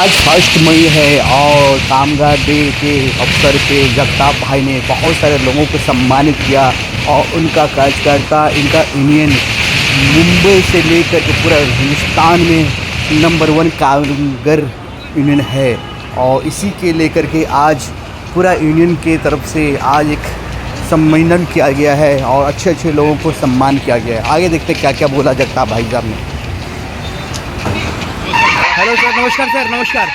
आज 1 मई है और कामगार डे के अवसर पे जगताप भाई ने बहुत सारे लोगों को सम्मानित किया और उनका कार्यकर्ता इनका यूनियन मुंबई से लेकर के पूरा हिंदुस्तान में नंबर 1 कामगार यूनियन है। और इसी के लेकर के आज पूरा यूनियन के तरफ से आज एक सम्मेलन किया गया है और अच्छे अच्छे लोगों को सम्मान किया गया है। आगे देखते क्या क्या बोला जगताप भाई साहब ने। हेलो सर, नमस्कार सर, नमस्कार।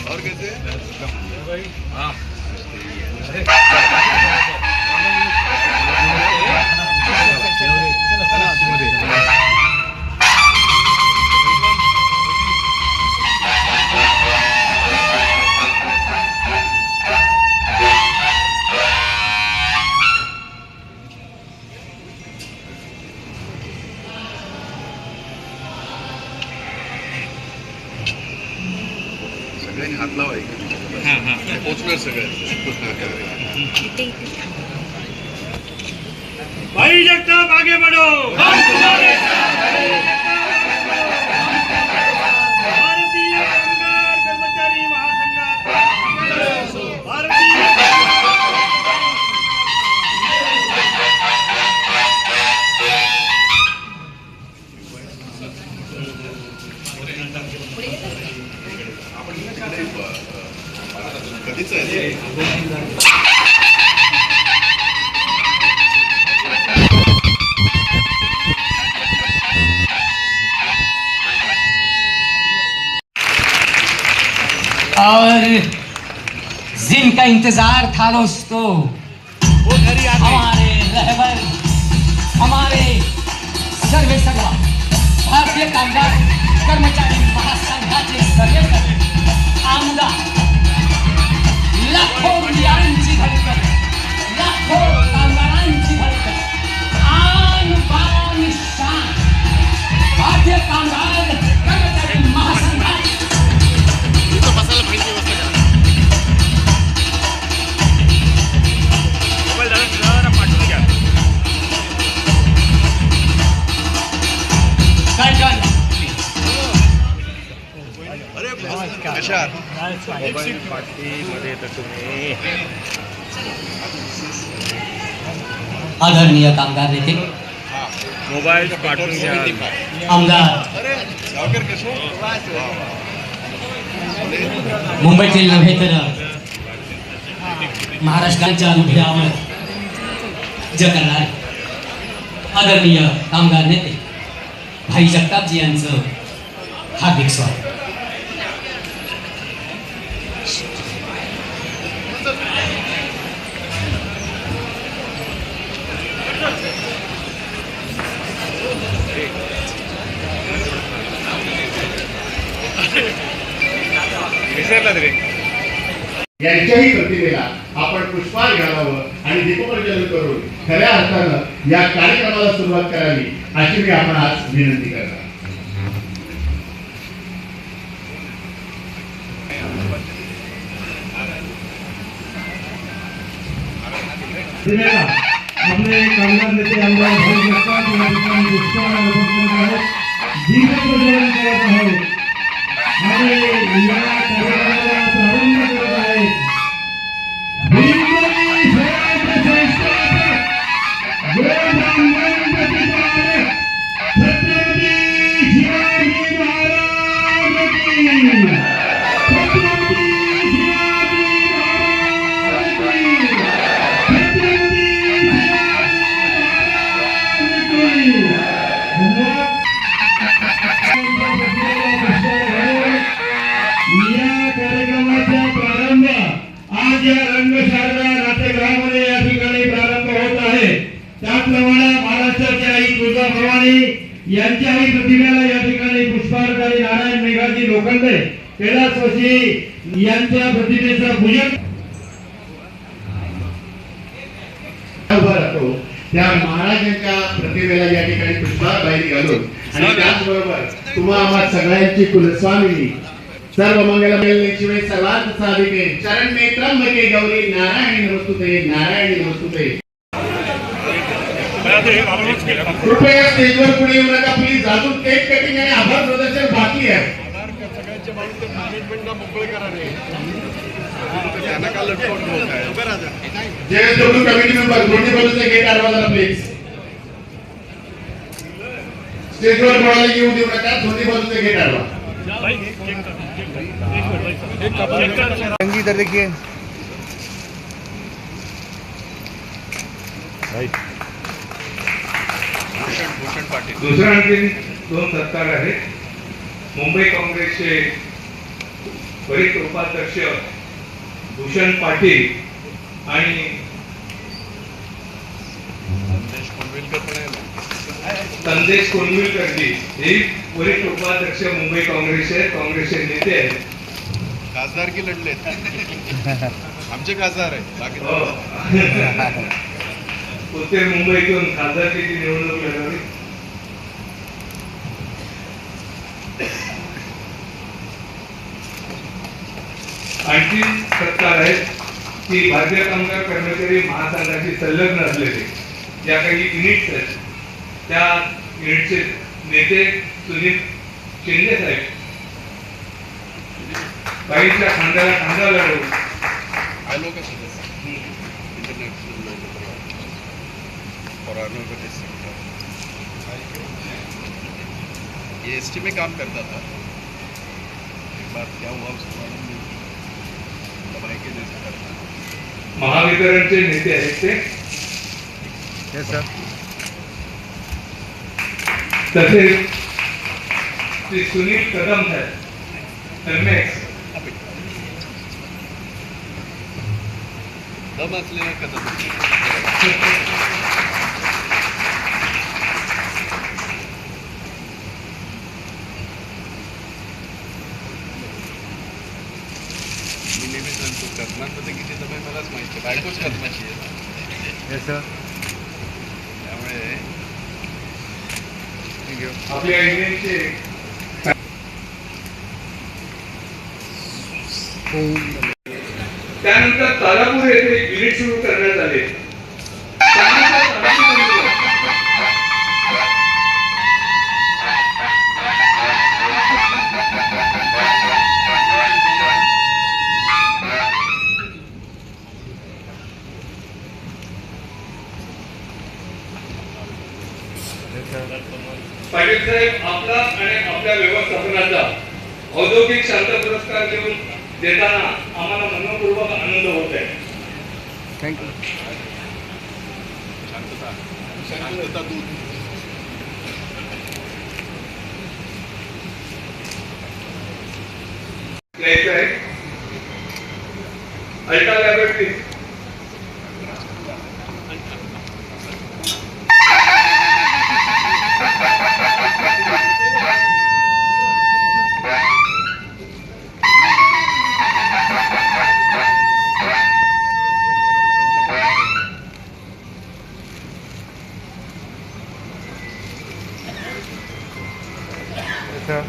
और कैसे? हाँ। सगळ्यांनी हात लावायचे पोचणार सगळ्यांनी। भाई जगताप आगे बढ़ो। भारतीय कामगार कर्मचारी महासंघात भारतीय कधीच आहे और जिनका इंतजार था दोस्तों, हमारे रहबर, हमारे सर्वेसर्वा भारतीय कामगार कर्मचारी महासंघाचे सर्वेसर्वे आमदार, लाखो रुपयांची धडकन, लाखो कामगारांची धडकन, आन बान शान भारतीय कामगार कर्मचारी महासंघाचे आदरणीय कामगार नेते, मोबाईल पाठवून घ्या। आमदार, मुंबईतील नव्हे तर महाराष्ट्राच्या अनुभवावर जग करणारे आदरणीय कामगार नेते भाई जगतापजी यांचं हार्दिक स्वागत। यांच्याही प्रतिमेला आपण पुष्पहार घालावं आणि दीपप्रज्वलन करून खऱ्या अर्थानं या कार्यक्रमाला सुरुवात करावी अशी मी आपण आज विनंती करणार। आपले कामगार नेते आमदार भाई जगताप या ठिकाणी पुष्पहार अर्पण करत आहेत, दीपप्रज्वलन करत आहेत आणि या कार्यक्रमाला प्रारंभ करत आहेत। हिंदवी स्वराज्य संस्थापक गोदांगण प्रतिपादक छत्रपती शिवाजी महाराज की, छत्रपती शिवाजी महाराज की, छत्रपती शिवाजी महाराज की। या कार्यक्रमाचा प्रारंभ आज या रंगशारदा नाट्यगृहामध्ये या ठिकाणी प्रारंभ होत आहे। त्याचप्रमाणे महाराष्ट्राची आई तुळजाभवानी यांच्याही प्रतिमेला या ठिकाणी पुष्पार्पण, नारायण मेघाजी लोखंडे, कैलासवासी यांच्या प्रतिमेचं पूजन त्या महाराजांच्या प्रतिमेला या ठिकाणी पुष्पहार घालून आणि त्याचबरोबर तुम्हा आम्हा सगळ्यांची कुलस्वामिनी सर्व मंगल शिवे सर्वार्थ साधिके चरण में त्र्यंबके गौरी नारायणी नमस्तुते नारायणी नमस्तुते. कृपया स्टेजवर पुढे येऊ नका प्लीज. अजून केक कटिंग आणि आभार प्रदर्शन बाकी आहे. JSW कमिटी मेंबर दोन्ही बाजूचे गेट अडवा जरा प्लीज. स्टेजवर कोणाला येऊ देऊ नका. दोन्ही बाजूचे गेट अडवा. रंगी इधर देखिए. भूषण पाटील. दुसरा आणखी दोन सत्कार आहेत. मुंबई काँग्रेसचे वरिष्ठ उपाध्यक्ष भूषण पाटील आणि संदेश कोंडविलकरजी हे वरिष्ठ उपाध्यक्ष मुंबई काँग्रेसचे नेते आहेत. खासदार की लढलेत आमचे खासदार आहेत बाकी उत्तर मुंबईतून खासदारकीची निवडणूक लढवली. आणखी सत्कार आहेत की भारतीय कामगार कर्मचारी महासंघाशी संलग्न असलेले ज्या काही युनिट्स आहेत त्या युनिटचे नेते सुनील शिंदे साहेब बाईच्या खांद्याला खांदा लावून आय लोग इंटरनेशनल फॉरनर का ये एसटी में काम करता था. एक बार क्या हुआ उसको मालूम नहीं. दबाई के जैसे करता. महावितरणचे नेते आहेत ते. Yes sir. तसेच श्री सुनील कदम साहेब एमएक्स दम असलेला कदम. मी नेहमी सांगतो कर्नाटक किती दबाई मलाच माहिती आहे. बायकोच कर्नाची आहे. Yes sir. त्यामुळे आपल्या युनियनचे त्यानंतर तारापूर येथे युनिट सुरू करण्यात आले. पाटील साहेब आपला आणि आपल्या व्यवस्थापनाचा औद्योगिक शांत पुरस्कार देऊन देताना आम्हाला मनपूर्वक आनंद होत आहे. थँक्यू. शांतता दूध. घ्यायचं आहे. Ultra laboratory sir.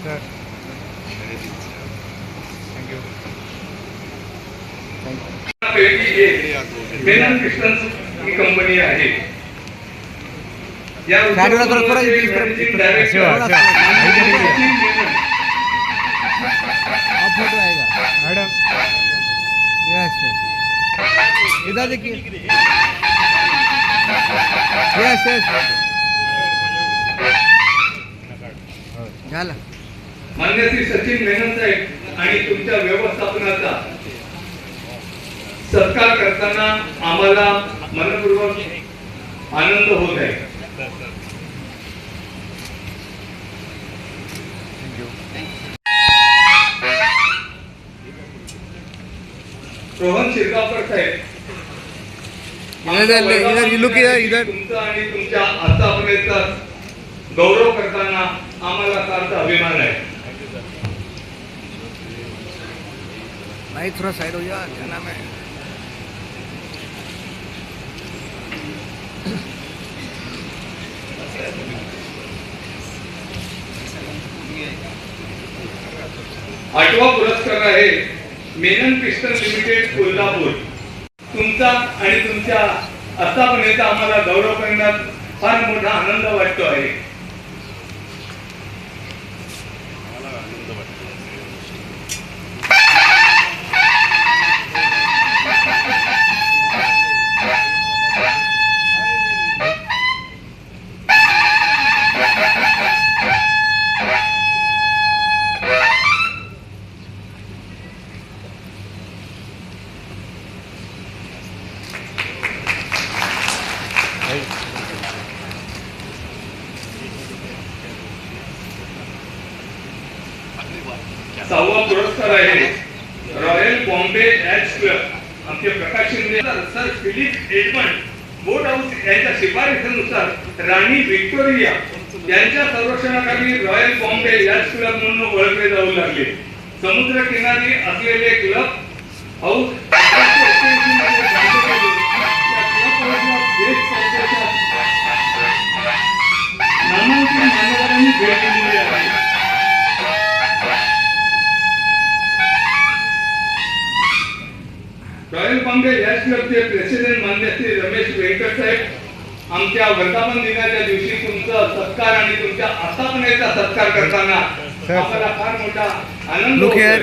Sir. Thank you. Menon Pistons ही कंपनी आहे. या गाडीला थोडं थोडं उद्योगामध्ये इकडे- managing इकडे- director सेवा- सेवा. सचिन मेनन. आप फोटो आएगा मैडम. Yes yes. इधर देखिए. Yes yes. झालं. मान्य श्री सचिन मेनन साहेब आणि तुमच्या व्यवस्थापनाचा सत्कार करताना आम्हाला मनपूर्वक आनंद होत आहे. रोहन शिरगावकर साहेब इधर look इधर. तुमचा आणि तुमच्या आस्थापनेचा गौरव करताना आम्हाला फारसा अभिमान आहे. भाई थोड़ा साइड हो जा. क्या नाम है. 8वा पुरस्कार आहे मेनन पिस्टन लिमिटेड कोल्हापूर. तुमचा आणि तुमच्या आस्थापनेचा आम्हाला गौरव करण्यात फार मोठा आनंद वाटतो आहे. सहावा पुरस्कार आहे रॉयल बॉम्बे याच क्लब. आमचे Prakash Shinde sir Philip Edmund boat house यांच्या शिफारशीनुसार राणी व्हिक्टोरिया यांच्या संरक्षणाखाली रॉयल बॉम्बे याच क्लब म्हणून ओळखले जाऊ लागले. समुद्र किनारी असलेले क्लब हाऊस नामांकित मान्यवरांनी भेट दिलेली आहे. रॉयल बॉम्बे याच क्लबचे प्रेसिडेंट माननीय श्री रमेश व्यंकट साहेब, आमच्या वर्धापन दिनाच्या दिवशी तुमचा सत्कार आणि तुमच्या आस्थापनेचा सत्कार करताना आम्हाला फार मोठा आनंद होतोय.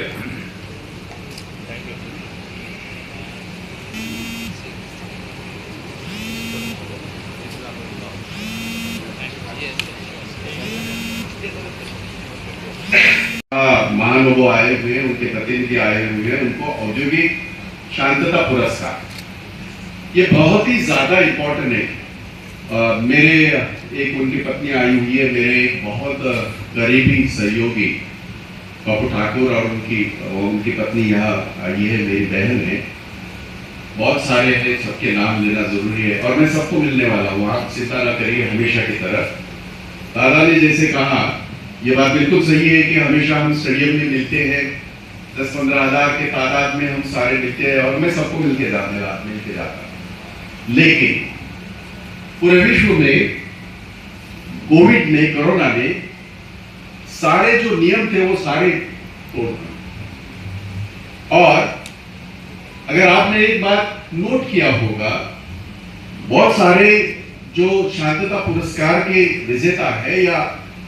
महानुभाव आए हुए हैं, उनके प्रतिनिधि आए हुए हैं, उनको औद्योगिक शांतता पुरस्कार ये बहुत ही ज्यादा इम्पोर्टेंट है. मेरे एक उनकी पत्नी आई हुई है, मेरे एक बहुत करीबी सहयोगी बाबू ठाकुर और उनकी पत्नी यहाँ आई है, मेरी बहन है. बहुत सारे हैं, सबके नाम लेना जरूरी है और मैं सबको मिलने वाला हूँ. आप चिंता न करिए, हमेशा की तरह. दादा ने जैसे कहा, ये बात बिल्कुल सही है कि हमेशा हम स्टेडियम में मिलते हैं, 10-15 हजार के तादाद में हम सारे मिलते हैं और मैं सबको मिलके जाता. लेकिन पूरे विश्व में कोविड ने, कोरोना ने सारे जो नियम थे वो सारे तोड़ दिए. और अगर आपने एक बात नोट किया होगा, बहुत सारे जो शांतता पुरस्कार के विजेता है या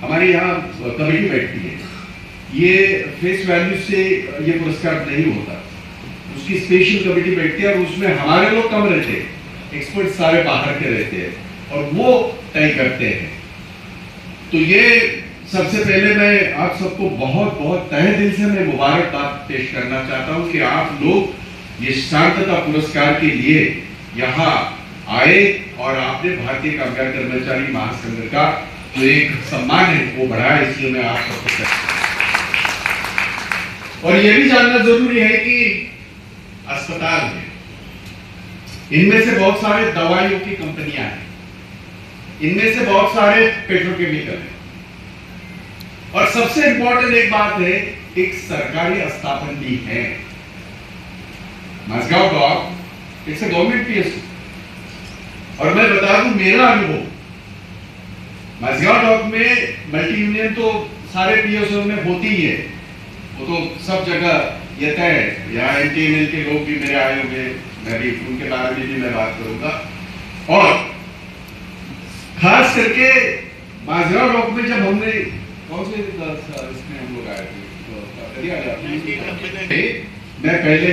हमारे यहाँ कमेटी बैठती है, ये फेस वैल्यू से ये पुरस्कार नहीं होता. उसकी स्पेशल कमेटी बैठती है और उसमें हमारे लोग कम रहते हैं, एक्सपर्ट सारे बाहर के रहते हैं और वो तय करते हैं. तो ये सबसे पहले मैं आप सबको बहुत बहुत तहे दिल से मैं मुबारकबाद पेश करना चाहता हूँ कि आप लोग ये शांतता पुरस्कार के लिए यहाँ आए और आपने भारतीय कामगार कर्मचारी महासंघ का जो एक सम्मान है वो बढ़ाया. इसलिए मैं आप सबको, और ये भी जानना जरूरी है कि अस्पताल में इनमें से बहुत सारे दवाइयों की कंपनियां हैं, इनमें से बहुत सारे पेट्रोकेमिकल हैं और सबसे इंपॉर्टेंट एक बात है, एक सरकारी स्थापना भी है. Mazagon dock it's a government PSU. और मैं बता दूं मेरा अनुभव, माझगांव डॉक में मल्टी यूनियन तो सारे पीएसयू में होती ही है, वो तो सब जगह ये तय है. यहाँ एनटीएनएल के लोग भी मेरे आए हुए, मैं भी उनके बारे में भी मैं बात करूंगा. और खास करके माझगांव डॉक में जब हमने कौन से इसमें हम लोग आए थे, मैं पहले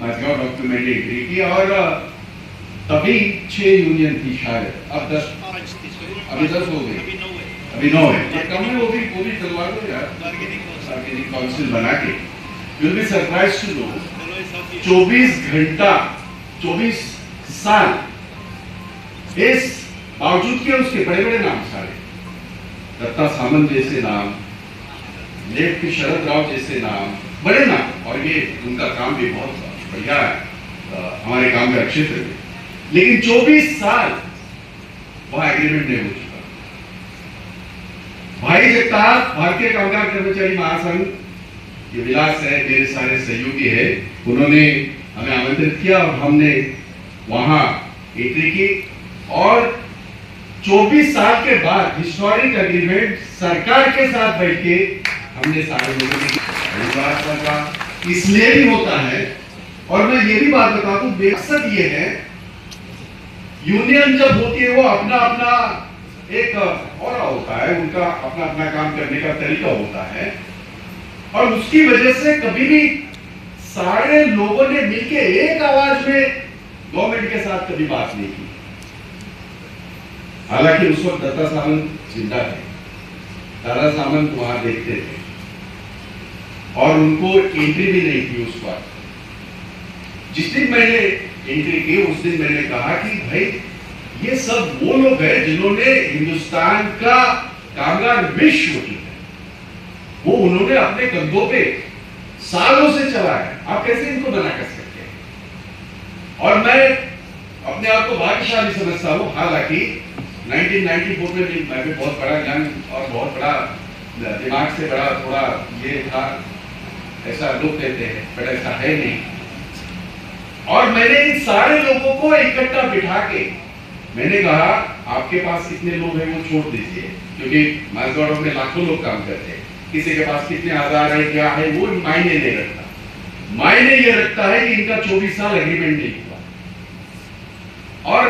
माझगांव डॉक में मैंने एंट्री की और तभी 6 यूनियन थी शायद, अब 10, अभी 10 हो गई, अभी 9 है. कम है, वो भी करवा दो यार, बार्गेनिंग काउंसिल बना के. You'll be surprised to know 24 घंटा 24 साल, इस बावजूद के उसके बड़े बड़े नाम सारे, दत्ता सामंत जैसे नाम, लेफ्ट के शरद राव जैसे नाम, बड़े नाम, और ये उनका काम भी बहुत बढ़िया है हमारे कामगार क्षेत्र में. लेकिन 24 साल वह एग्रीमेंट नहीं हो चुका. भाई जगताप, भारतीय कामगार कर्मचारी महासंघ, ये विलास है, मेरे सारे सहयोगी है, उन्होंने हमें आमंत्रित किया और हमने वहां एंट्री की और 24 साल के बाद हिस्टोरिक एग्रीमेंट सरकार के साथ बैठ के हमने सारे लोगों ने हरिद्वार का इसलिए भी होता है। और मैं ये भी बात बता दूं, मकसद ये है, यूनियन जब होती है वो अपना अपना एक और होता है, उनका अपना अपना काम करने का तरीका होता है, और उसकी वजह से कभी भी सारे लोगों ने मिलके एक आवाज में गवर्नमेंट के साथ कभी बात नहीं की। हालांकि उस वक्त दत्ता सामंत जिंदा थे, दादा सामंत वहां देखते थे, और उनको एंट्री भी नहीं थी उस वक्त। जिस दिन मैंने एंट्री की उस दिन मैंने कहा कि भाई ये सब वो लोग हैं जिन्होंने हिंदुस्तान का कामगार विश्व की है, वो उन्होंने अपने कंधों पे सालों से चला है, आप कैसे इनको मना कर सकते हैं। और मैं अपने आप को भाग्यशाली समझता हूं। हालांकि 1994 में भी मैं भी बहुत बड़ा ज्ञान और बहुत बड़ा दिमाग से बड़ा थोड़ा ये था, ऐसा लोग कहते हैं, बट ऐसा है नहीं। और मैंने इन सारे लोगों को इकट्ठा बिठा के मैंने कहा आपके पास कितने लोग हैं वो छोड़ दीजिए, क्योंकि मालगांव में लाखों लोग काम करते हैं, किसी के पास कितने हजार है क्या है वो मायने नहीं रखता। मायने ये रखता है कि इनका 24 साल एग्रीमेंट नहीं हुआ। और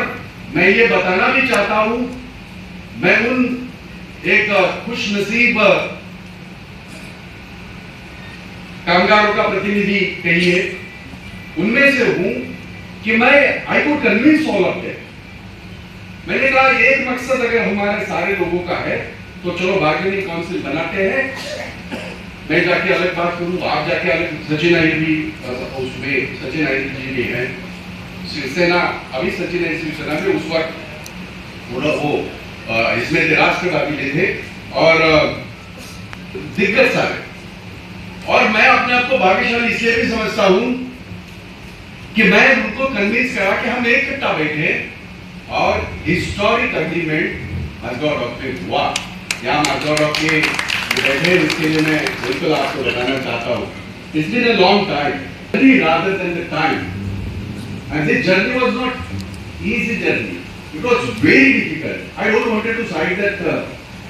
मैं ये बताना भी चाहता हूं, मैं उन एक खुश नसीब कामगारों का प्रतिनिधि कहिए उनमें से हूं कि मैं I could convince all of them. मैंने कहा एक मकसद अगर हमारे सारे लोगों का है तो चलो बार्गेनिंग काउंसिल बनाते हैं, मैं जाके अलग बात करूं, आप जाके अलग, सचिन अय्यर भी उसमें, सचिन अय्यर जी भी है शिवसेना, अभी सचिन अय्यर शिवसेना में उस वक्त वो इसमें राष्ट्रवादी भी थे और दिग्गज सारे। और मैं अपने आप को भाग्यशाली इसलिए भी समझता हूं कि मैं उनको कन्विंस करा कि हम एक इकट्ठा बैठे और हिस्टोरिक एग्रीमेंट मालगांव डॉक पे हुआ। यहाँ मालगांव डॉक के बैठे इसके लिए मैं बिल्कुल आपको बताना चाहता हूँ, it's been a long time rather than the time, and this journey was not easy journey, it was very difficult. I don't wanted to cite that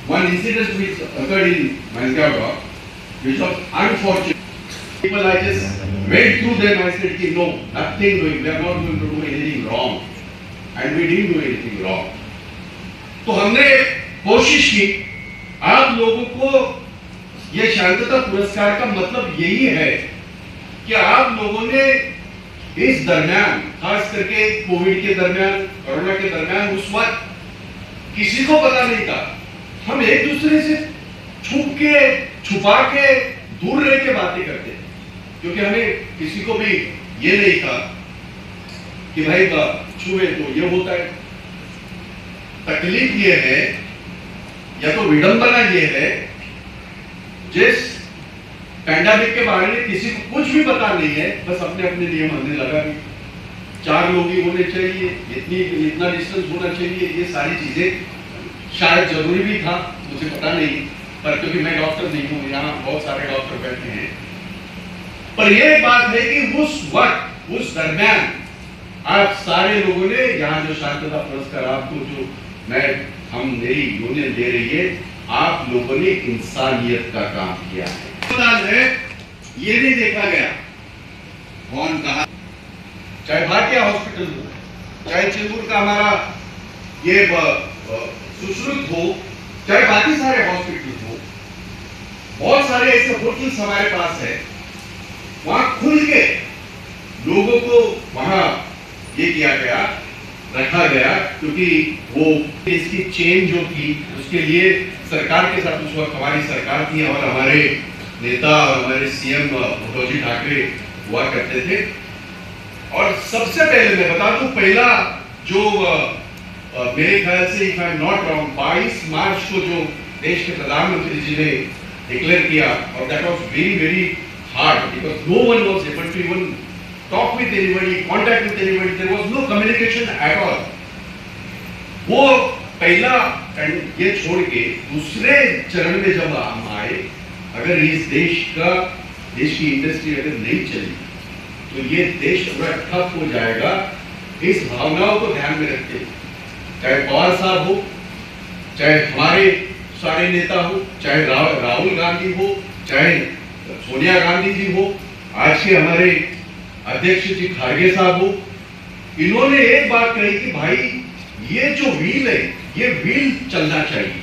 one incident which occurred in Malgaon Dock, which was unfortunate. People, I just went through them, I said कि no, nothing doing, we are not going to do anything wrong, and we didn't do anything wrong. तो हमने कोशिश की, आप लोगों को ये शांतता पुरस्कार का मतलब यही है कि आप लोगों ने इस दरमियान, खास करके कोविड के दरमियान, कोरोना के दरमियान, उस वक्त किसी को पता नहीं था, हम एक दूसरे से छुप के, छुपा के, दूर रह के बातें करते थे, क्योंकि हमें किसी को भी ये नहीं था कि भाई छुए तो ये होता है। तकलीफ ये है या तो विडंबना ये है, जिस पैंडेमिक के बारे में किसी को कुछ भी पता नहीं है, बस अपने अपने नियम हमने लगा दी, 4 लोग ही होने चाहिए, इतना डिस्टेंस होना चाहिए, ये सारी चीजें शायद जरूरी भी था, मुझे पता नहीं, पर क्योंकि मैं डॉक्टर नहीं हूं, यहाँ बहुत सारे डॉक्टर बैठे हैं। पर यह बात है कि उस वक्त, उस दरमियान आप सारे लोगों ने यहाँ जो शांतता पुरस्कार आपको जो मेरी यूनियन दे रही है, आप लोगों ने इंसानियत का काम किया है। ये नहीं देखा गया कौन कहा, चाहे भाटिया हॉस्पिटल हो, चाहे चेंबूर का हमारा ये सुश्रुत हो, चाहे बाकी सारे हॉस्पिटल हो, बहुत सारे ऐसे होटल्स हमारे पास है, वहां खुल के लोगों को वहां ये किया गया, रखा गया, क्योंकि वो इसकी चेन जो थी उसके लिए सरकार के साथ उस वक्त हमारी सरकार थी और हमारे नेता और हमारे सीएम उद्धव ठाकरे हुआ करते थे। और सबसे पहले मैं बता दूं, पहला जो मेरे ख्याल से if I am not wrong 22 मार्च को जो देश के प्रधानमंत्री जी ने डिक्लेयर किया, और that was very very hard because no one was able to even talk with anybody, contact with anybody, there was no communication at all. वो पहला ये छोड़ के दूसरे चरण में जब हम आए, अगर इस देश की इंडस्ट्री अगर नहीं चली तो ये देश पूरा ठप हो जाएगा। इस भावनाओं को ध्यान में रखते हुए, चाहे पवार साहब हो, चाहे हमारे सारे नेता हो, चाहे राहुल गांधी हो, चाहे सोनिया गांधी जी हो, आज के हमारे अध्यक्ष जी खारगे साहब हो, इन्होंने एक बात कही कि भाई ये जो व्हील है, ये व्हील चलना चाहिए।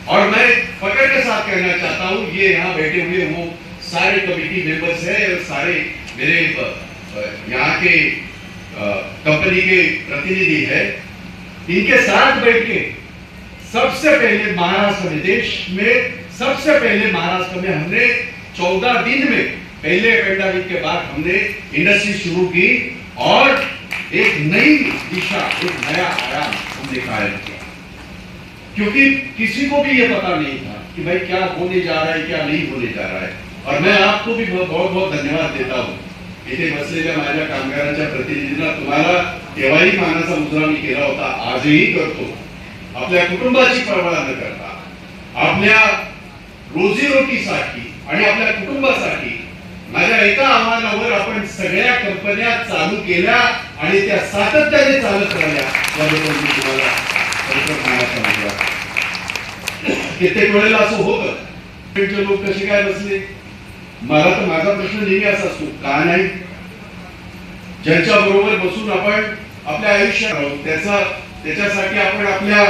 और मैं पकड़ के साथ कहना चाहता हूं, ये यहाँ बैठे हुए वो सारे कमेटी मेंबर्स हैं और सारे मेरे यहाँ के कंपनी के प्रतिनिधि है, इनके साथ बैठ के सबसे पहले महाराष्ट्र में, देश में सबसे पहले महाराष्ट्र में हमने 14 दिन में पहले पेंडेमिक के बाद हमने इंडस्ट्री शुरू की और एक नई दिशा, एक नया आयाम हमने कायम किया, क्योंकि किसी को भी ये पता नहीं था कि भाई क्या होने जा रहा है, क्या नहीं होने जा रहा है। और मैं आपको भी बहुत बहुत धन्यवाद देता हूं, इथे बसलेल्या माझ्या कामगारांच्या प्रतिनिधींना तुम्हाला तेव्हाही मानाचा मुजरा मी केला होता, आजही करतो। आपल्या कुटुंबाची पर्वा न करता, आपल्या रोजीरोटीसाठी आणि आपल्या कुटुंबासाठी माझ्या एका आव्हानावर आपण सगळ्या कंपन्या चालू केल्या आणि त्या सातत्याने चालत राहिल्या, याबद्दल मी तुम्हाला सांगितलं। कित्येक वेळेला असं होतं, लोक कसे काय बसले, मला तर माझा प्रश्न नेहमी असा असतो, का नाही? ज्यांच्या बरोबर बसून आपण आपल्या आयुष्यात त्याच्यासाठी आपण आपल्या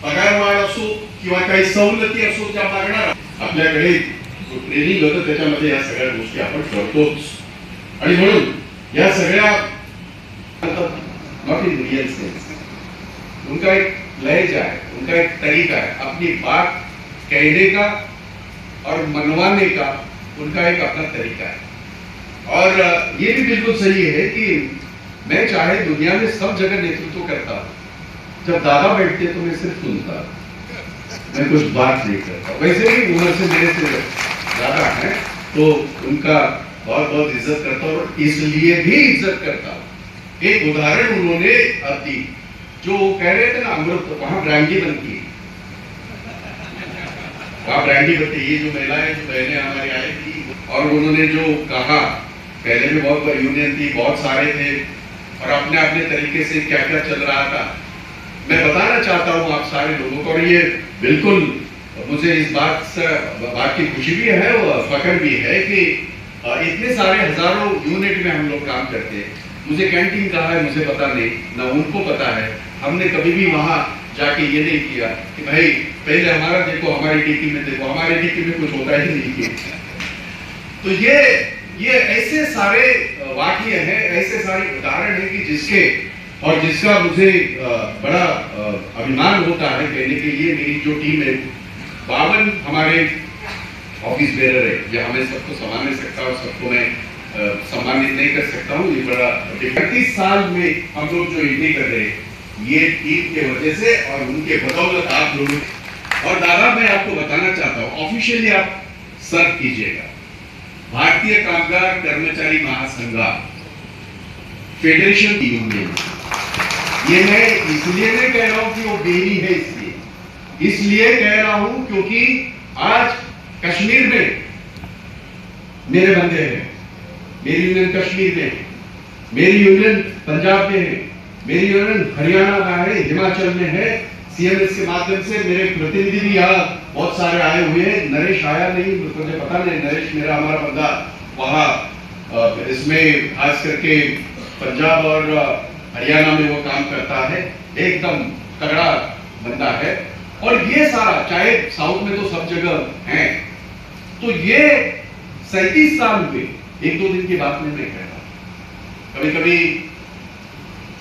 पगारवाढ असो किंवा काही सवलती असो त्या मागणार, आपल्याकडे ट्रेनिंग होतं त्याच्यामध्ये या सगळ्या गोष्टी आपण करतोच। आणि म्हणून या सगळ्या नॉट इन रियल सेंस, उनका एक लहजा है, उनका एक तरीका है, अपनी बात कहने का और मनवाने का उनका एक अपना तरीका है। और ये भी बिल्कुल सही है कि मैं चाहे दुनिया में सब जगह नेतृत्व करता हूं, जब दादा बैठते तो मैं सिर्फ सुनता, मैं कुछ बात नहीं करता। वैसे भी उम्र से मेरे से ज्यादा है तो उनका बहुत बहुत इज्जत करता हूं और इसलिए भी इज्जत करता हूं। एक उदाहरण उन्होंने दी, जो कह रहे थे ना अमृत, वहां ब्रांडी बनती है, वहां ब्रांडी बनती है। ये जो महिलाएं, जो बहनें हमारी आई थी, और उन्होंने जो कहा, पहले भी बहुत यूनियन थी, बहुत सारे थे और अपने अपने तरीके से क्या क्या चल रहा था, मैं बताना चाहता हूं आप सारे लोगों को। और ये बिल्कुल मुझे इस बात की खुशी भी है और फख्र भी है कि इतने सारे हजारों यूनिट में हम लोग काम करते हैं। मुझे कैंटीन कहा है मुझे पता नहीं, ना उनको पता है। हमने कभी भी वहां जाके ये नहीं किया कि भाई पहले हमारा देखो, हमारी डीपी में देखो, हमारे डीपी में कुछ होता ही नहीं। तो ये ऐसे सारे वाक्य हैं, ऐसे सारे उदाहरण हैं कि जिसका मुझे बड़ा अभिमान होता है कहने के लिए। मेरी जो टीम है, 52 हमारे ऑफिस बेरर है, यह हमें सबको संभाल नहीं सकता और सबको मैं सम्मानित नहीं कर सकता हूँ। ये बड़ा 31 साल में हम लोग जो इंडी कर रहे हैं, ये टीम के वजह से और उनके बदौलत आप लोग। और दादा मैं आपको बताना चाहता हूँ, ऑफिशियली आप सर्व कीजिएगा, भारतीय कामगार कर्मचारी महासंघ फेडरेशन यूनियन। ये मैं इसलिए नहीं कह रहा हूं कि वो डेरी है, इसलिए कह रहा हूं क्योंकि आज कश्मीर में मेरे बंदे हैं, मेरी यूनियन कश्मीर में, मेरी यूनियन पंजाब में है, मेरी यूनियन हरियाणा में है, हिमाचल में है। सीएमएस के माध्यम से मेरे प्रतिनिधि भी यहाँ बहुत सारे आए हुए हैं। नरेश आया नहीं, मुझे पता नहीं, नरेश मेरा हमारा बंदा वहाँ इसमें खास करके पंजाब और हरियाणा में वो काम करता है, एकदम तगड़ा बंदा है। और ये सारा, चाहे साउथ में तो सब जगह है, तो ये 37 साल में 1-2 दिन की बात नहीं मैं कह रहा। कभी कभी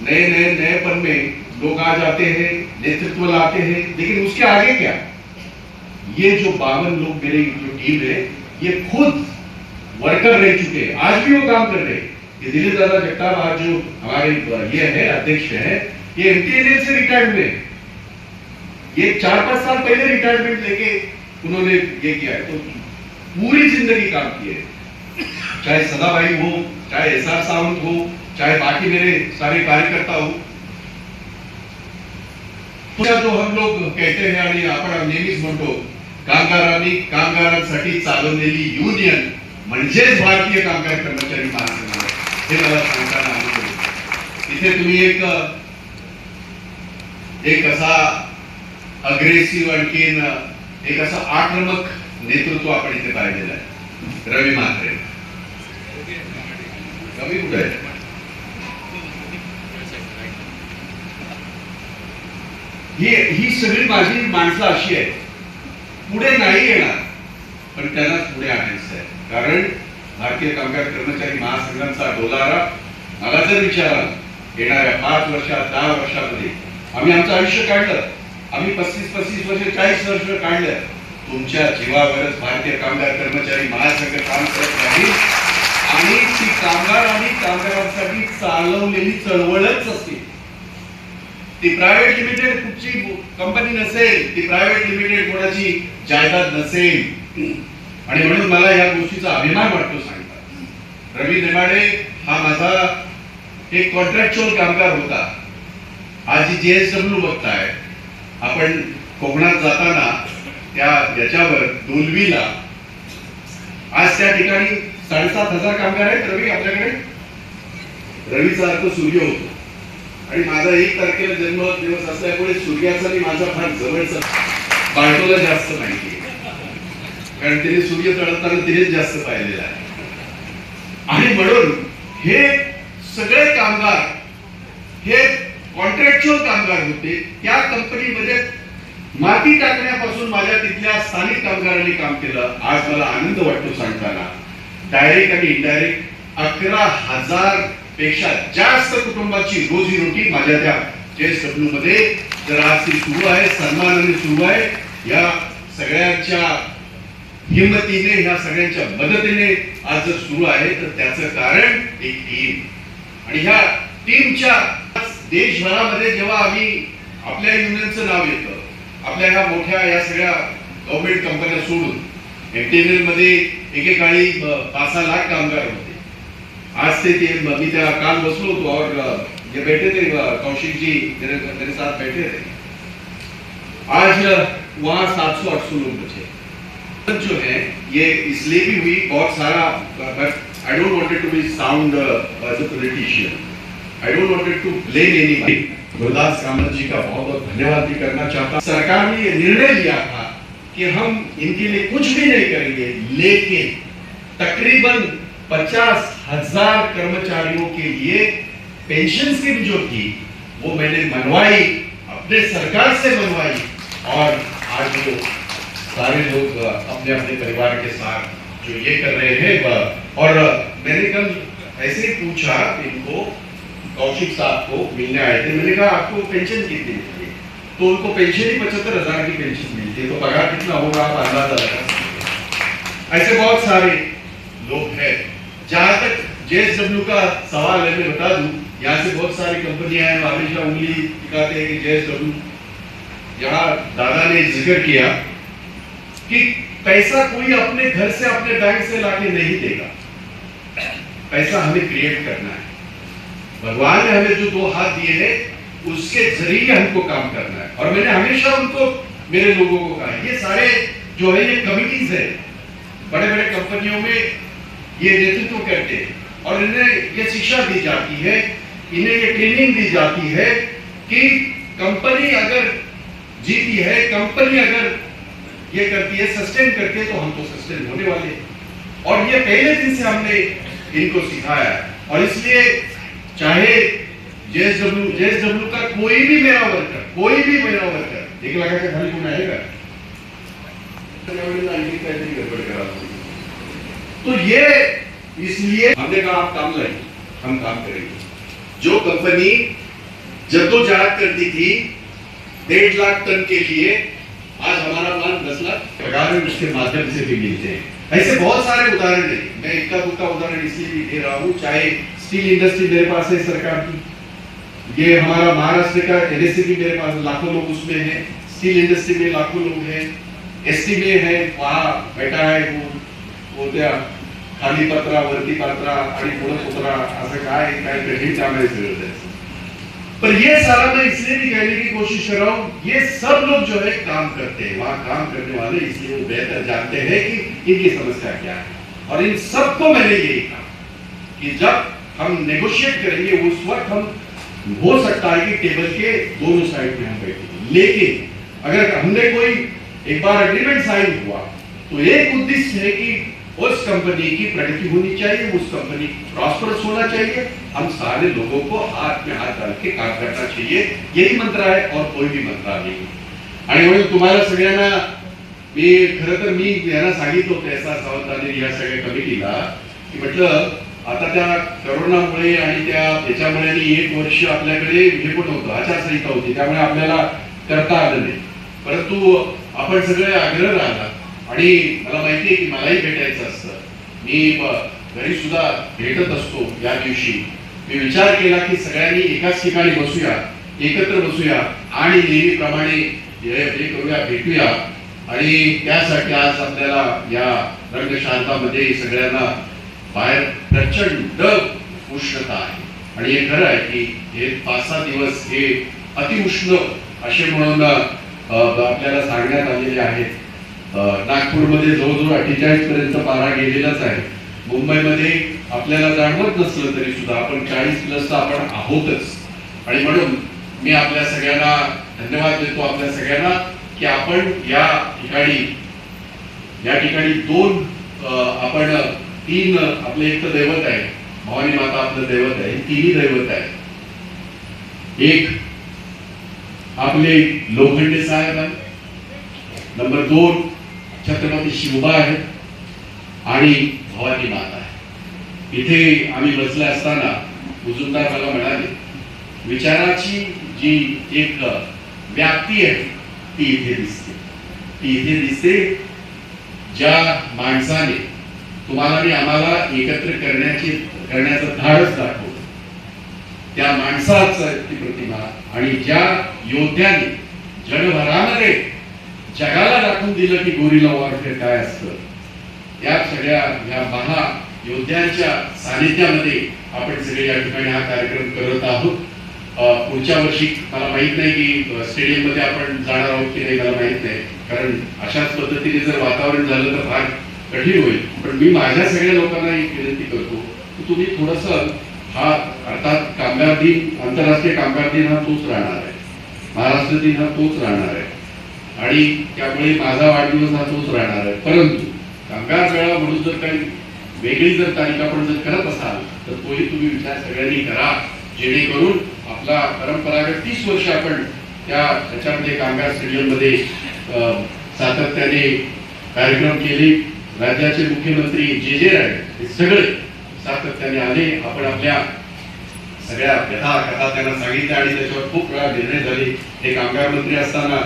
नएपन में लोग आ जाते हैं, नेतृत्व लाते हैं, लेकिन उसके आगे क्या? ये जो 52 लोग मेरे जो टीम है, ये खुद वर्कर रह चुके हैं, आज भी वो काम कर रहे हैं। ये दिलीप दादा जगताप आज जो हमारे ये है अध्यक्ष है, ये एमटीएनएल से रिटायर्ड हुए, ये 4-5 साल पहले रिटायरमेंट लेके उन्होंने ये किया है। तो पूरी जिंदगी काम किए, चाहे सदाभाई हो, चाहे एसआर सावंत हो, चाहे बाकी मेरे सारे कार्यकर्ता हो। जो हम लोग कहते हैं आणि आपण नेहमीच म्हणतो, कामगारांसाठी चालवलेली युनियन म्हणजेच भारतीय कामगार कर्मचारी महासंघ हे मला सांगताना आनंद। इथे तुम्ही एक असा अग्रेसिव्ह, आणखीन एक असा आक्रमक नेतृत्व आपण इथे पाहिलेलं आहे। रवी म्हात्रे. रवी कुठे आहे? ही सगळी माझी माणसं अशी आहेत, पुढे नाही येणार पण त्यांना पुढे आणायचं आहे. कारण भारतीय कामगार कर्मचारी महासंघाचा डोलारा मला जर विचाराल येणाऱ्या 5 वर्षात 10 वर्षामध्ये आम्ही आमचं आयुष्य काढलं, आम्ही 35 वर्ष 40 वर्ष काढलं, तुमच्या जीवावरच भारतीय कामगार कर्मचारी महासंघ काम करत राहील आणि ती कामगार आणि कामगारांसाठी चालवलेली चळवळच असते. ती प्रायव्हेट लिमिटेड कुठची कंपनी नसेल, ती प्रायव्हेट लिमिटेड कोणाची जायदाद नसेल. आणि म्हणून मला या गोष्टीचा अभिमान वाटतो सांगतात. रवी नेमाडे हा माझा एक कॉन्ट्रॅक्च्युअल कामगार होता. आज जी JSW बघताय आपण कोकणात जाताना त्या याच्यावर डोलवीला आज त्या ठिकाणी 7,500 कामगार आहेत. रवी आपल्याकडे, रवीचा अर्थ सूर्य होतो आणि माझा 1 तारखेला जन्म दिवस असल्यामुळे सूर्याचा आणि माझा फार जवळचा. बायकोला जास्त माहिती आहे कारण तिने सूर्य चढताना तिनेच जास्त पाहिलेला आहे. आणि म्हणून हे सगळे कामगार हे कॉन्ट्रॅक्च्युअल कामगार होते. त्या कंपनीमध्ये माती टाकण्यापासून माझ्या तिथल्या स्थानिक कामगारांनी काम केलं. आज मला आनंद वाटतो सांगताना डायरेक्ट आणि इनडायरेक्ट 11,000 पेक्षा जास्त कुटुंबाची रोजीरोटी माझ्या त्या JSW मध्ये जर आज ती सुरू आहे, सन्मानाने सुरू आहे. या सगळ्यांच्या हिमतीने, ह्या सगळ्यांच्या मदतीने आज जर सुरू आहे तर त्याचं कारण एक टीम. आणि ह्या टीमच्या देशभरामध्ये जेव्हा आम्ही आपल्या युनियनचं नाव येतं, आपल्या ह्या मोठ्या या सगळ्या गव्हर्नमेंट कंपन्या सोडून MTNL मध्ये एकेकाळी 5-6 लाख कामगार होते. आज ते मी त्या काल बसलो होतो और जे बैठे थे कौशिक जी मेरे साथ बैठे थे. आज वहाँ 700-800 लोग बचे. जो है ये इसलिए भी हुई बहुत सारा, but I don't wanted to be sound as a politician, I don't wanted to blame anybody. Gurdas Kamat ji का बहुत बहुत धन्यवाद भी करना चाहता. सरकार ने ये निर्णय लिया था कि हम इनके लिए कुछ भी नहीं करेंगे, लेकिन तकरीबन 50,000 कर्मचारियों के लिए पेंशन स्कीम जो थी वो मैंने मनवाई, अपने सरकार से मनवाई. और आज वो सारे लोग अपने अपने परिवार के साथ जो ये कर रहे हैं. और मैंने कल ऐसे ही पूछा इनको, कौशिक साहब को मिलने आए थे, मैंने कहा आपको पेंशन कितनी मिलती है? तो उनको पेंशन ही 75,000 की पेंशन मिलती है. तो पगार कितना होगा आप अंदाजा लगा सकते हैं. ऐसे बहुत सारे लोग हैं. जहां तक JSW का सवाल है मैं बता दूं, यहाँ से बहुत सारी कंपनियां हैं, हमेशा उंगली दिखाते हैं कि JSW. यहाँ दादा ने जिक्र किया कि पैसा कोई अपने घर से अपने बैंक से लाके नहीं देगा, पैसा हमें क्रिएट करना है. भगवान ने हमें जो 2 हाथ दिए हैं उसके जरिए हमको काम करना है. और मैंने हमेशा उनको, मेरे लोगों को कहा ये सारे जो है ये कमिटीज है, बड़े बड़े कंपनियों में ये नेतृत्व करते हैं और इन्हें ये शिक्षा दी जाती है, इन्हें ये ट्रेनिंग दी जाती है कि कंपनी अगर जीती है, कंपनी अगर ये करती है, सस्टेन करती है, तो हम तो सस्टेन होने वाले हैं. और ये पहले दिन से हमने इनको सिखाया. और इसलिए चाहे JSW का कोई भी मेरा वर्कर एक लगा के खाली कौन आएगा गड़बड़ करा. तो ये इसलिए हमने कहा आप काम लाइए, हम काम करेंगे. जो कंपनी जद्दोजहद करती थी 1.5 लाख टन के लिए, आज हमारा प्लान 10 लाख पगार में उसके माध्यम से भी मिलते हैं. ऐसे बहुत सारे उदाहरण है. मैं इक्का दुक्का उदाहरण इसलिए भी दे रहा हूँ. चाहे स्टील इंडस्ट्री मेरे पास है सरकार की, ये हमारा महाराष्ट्र का NSC भी मेरे पास लाखों लोग उसमें हैं. स्टील इंडस्ट्री में लाखों लोग हैं. ST में है, वहाँ बैठा है वो त्या खाली पत्रा वरती पत्रा आणि पुढे पुत्रा असं काय कठीण काम है सगळं. पर ये सारा मैं इसलिए भी कहने की कोशिश कर रहा हूँ, ये सब लोग जो है काम करते हैं, वहाँ काम करने वाले, इसलिए वो बेहतर जानते हैं कि इनकी समस्या क्या है. और इन सबको मैंने यही कहा कि जब हम नेगोशिएट करेंगे उस वक्त हम, हो सकता है कि टेबल के दोनों साइड में हम बैठेंगे, लेकिन अगर हमने कोई एक बार एग्रीमेंट साइन हुआ तो एक उद्देश्य है कि उस कंपनी की प्रगति होनी चाहिए, उस कंपनी प्रॉस्परस होना चाहिए। हम सारे लोगों को हाथ में हात डाल के काम करना चाहिए, यही मंत्र आहे और कोई भी मंत्र नाही। आणि म्हणून तुम्हाला सगळ्यांना मी खरं तर मी यांना सांगितलं होतं एस आर सावंतांनी या सगळ्या कमिटीला की म्हटलं आता त्या करोनामुळे आणि त्या याच्यामुळे 1 वर्ष आपल्याकडे हे पण होतं, आचारसंहिता होती, त्यामुळे आपल्याला करता आलं नाही। परंतु आपण सगळे आग्रह राहिला आणि मला माहिती आहे की मलाही भेटायचं असतं, मी घरी सुद्धा भेटत असतो। या दिवशी मी विचार केला की सगळ्यांनी एकाच ठिकाणी बसूया, एकत्र बसूया आणि नेहमीप्रमाणे हे करूया, भेटूया। आणि त्यासाठी आज आपल्याला या रंगशारदामध्ये सगळ्यांना बाहेर प्रचंड उष्णता आहे आणि हे खरं आहे की हे 5-6 दिवस हे अतिउष्ण असे म्हणून आपल्याला सांगण्यात आलेले आहेत। नागपूरमध्ये जवळजवळ 48 पर्यंत पारा गेलेलाच आहे। मुंबईमध्ये आपल्याला जाणवत नसलं तरी सुद्धा आपण 40+ आपण आहोतच। आणि म्हणून मी आपल्या सगळ्यांना धन्यवाद देतो, आपल्या सगळ्यांना की आपण या ठिकाणी 2 आपण 3 आपले एक तर दैवत आहे, भवानी माता आपलं दैवत आहे, 3ही दैवत आहे। एक आपले लोखंडे साहेब आहे, नंबर 2 छत्रपती शिवबा आहे आणि भवानी माता आहे। इथे आम्ही बसले असताना मुजुमदार मला म्हणाले विचाराची जी एक व्याप्ती आहे ती इथे दिसते, ज्या माणसाने तुम्हाला आणि आम्हाला एकत्र करण्याचं धाडस दाखवलं त्या माणसाचं ती प्रतिमा आणि ज्या योद्ध्याने जगभरामध्ये जगाला दाखवून दिलं की गोरिला वॉरफेअर काय असतं, त्या सगळ्या या महायोद्ध्यांच्या सानिध्यामध्ये आपण सगळे या ठिकाणी हा कार्यक्रम करत आहोत। पुढच्या वर्षी मला माहित नाही की स्टेडियम मध्ये आपण जाणार आहोत की नाही, मला माहित नाही, कारण अशाच पद्धतीने जर वातावरण झालं तर फार कठीण होईल। पण मी माझ्या सगळ्या लोकांना एक विनंती करतो की तुम्ही थोडंसं हा अर्थात कामगार दिन, आंतरराष्ट्रीय कामगार दिन हा तोच राहणार आहे, महाराष्ट्र दिन हा तोच राहणार आहे आणि त्यामुळे माझा वाढदिवस हा तोच राहणार आहे। परंतु कामगार मेळावा म्हणून जर काही वेगळी जर तारीख आपण जर करत असाल तर तोही तुम्ही विचार सगळ्यांनी करा, जेणेकरून आपला परंपरागत 30 वर्ष आपण त्याच्यामध्ये कामगार स्टेडियम मध्ये सातत्याने कार्यक्रम केले। राज्याचे मुख्यमंत्री जे राय हे सगळे सातत्याने आले, आपण आपल्या सगळ्या कथा त्यांना सांगितल्या आणि त्याच्यावर खूप वेळा निर्णय झाले। हे कामगार मंत्री असताना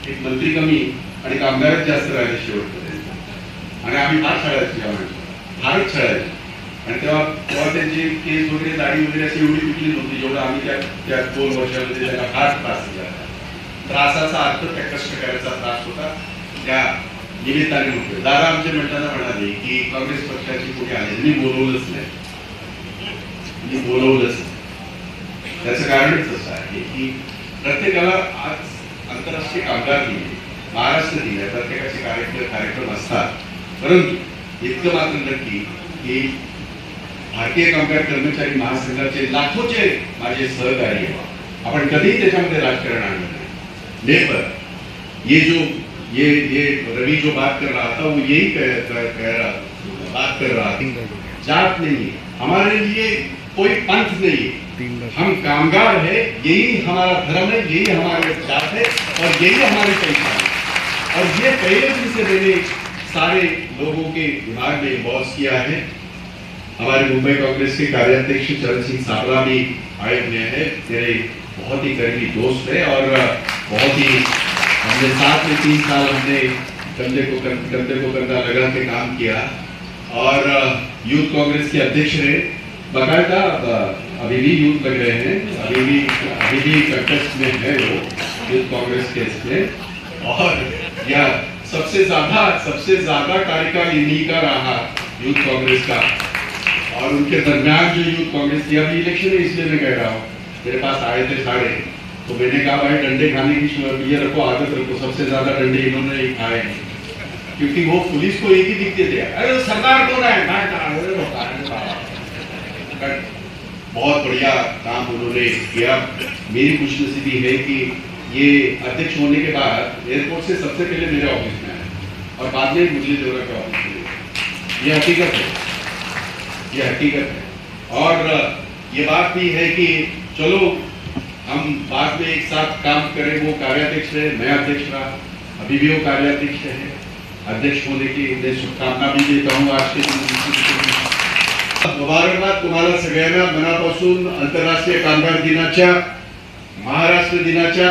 एक मंत्री कमी आणि कामगारच जास्त राहिले शेवटपर्यंत आणि आम्ही फार छळायची, फारच छळायची आणि तेव्हा त्यांची केस वगैरे दाढी वगैरे अशी एवढी पिकली नव्हती जेवढं आम्ही त्या 2 वर्षामध्ये त्यांना फार त्रास दिला। त्रासाचा अर्थ त्या कष्ट करायचा त्रास होता, त्या निमित्ताने होतो। दादा आमचे म्हणताना म्हणाले की काँग्रेस पक्षाची कोणी आले, मी बोलवलंच नाही, त्याचं कारणच असं आहे की प्रत्येकाला आज आंतरराष्ट्रीय कामगार दिन, महाराष्ट्र दिन आहे, प्रत्येकाचे कार्यक्रम असतात। परंतु इतकं मात्र नक्की की भारतीय कामगार कर्मचारी महासंघाचे लाखोचे माझे सहकारी आहे, आपण कधीही त्याच्यामध्ये राजकारण आणलं नाही। नेवर ये रवि जो बात कर रहा था वो यही बात कर रहा था, जात नहीं है हमारे लिए, कोई पंथ नहीं है, हम कामगार है, यही हमारा धर्म है, यही हमारी जात है और यही हमारी पहचान है। और ये पहले दिन से मैंने सारे लोगों के दिमाग में बॉस किया है। हमारे मुंबई कांग्रेस के कार्याध्यक्ष चरण सिंह साबरा भी आए हुए हैं, मेरे बहुत ही करीबी दोस्त है और बहुत ही हमने साथ में 3 साल हमने कंधे को कंधा लगा के काम किया और यूथ कांग्रेस के अध्यक्ष रहे, बाकायदा अभी भी यूथ लग रहे हैं, अभी भी कंटेस्ट में है वो यूथ कांग्रेस के इसमें। और यह सबसे ज्यादा कार्यकाल इन्हीं का रहा यूथ कांग्रेस का, और उनके दरमियान जो यूथ कांग्रेस की अभी इलेक्शन है इसलिए मैं कह रहा हूँ, मेरे पास आए थे सारे, तो मैंने कहा भाई डंडे खाने की ये रखो, आदत रखो, सबसे ज्यादा डंडे इन्होंने ही खाए हैं, क्योंकि वो पुलिस को एक ही दिखते थे, अरे सरदार कौन है, बहुत बढ़िया काम उन्होंने किया। मेरी खुशनसीबी है कि ये अध्यक्ष होने के बाद एयरपोर्ट से सबसे पहले मेरे ऑफिस में आए और बाद में मुरली देवरा के ऑफिस में, ये हकीकत है, ये हकीकत है। और ये बात भी है कि चलो हम बाद में एक साथ काम करें। वो कार्याध्यक्ष है, मैं अध्यक्ष रहा, अभी भी वो कार्याध्यक्ष है। अध्यक्ष होने की उन्हें शुभकामना भी देता हूँ आज के दिन। मुबारकबाद तुम्हाला सगळ्यांना मनापासून आंतरराष्ट्रीय कामगार दिनाच्या, महाराष्ट्र दिनाच्या,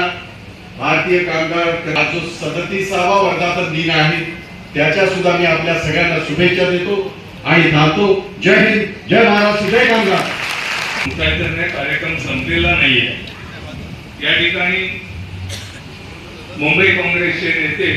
भारतीय कामगार जो 37वा वर्धापन दिन आहे त्याच्या सुद्धा मी आपल्या सगळ्यांना शुभेच्छा देतो आणि थांबतो। जय हिंद, जय महाराष्ट्र, जय कामगार। कार्यक्रम संपलेला नाहीये। या ठिकाणी मुंबई काँग्रेसचे नेते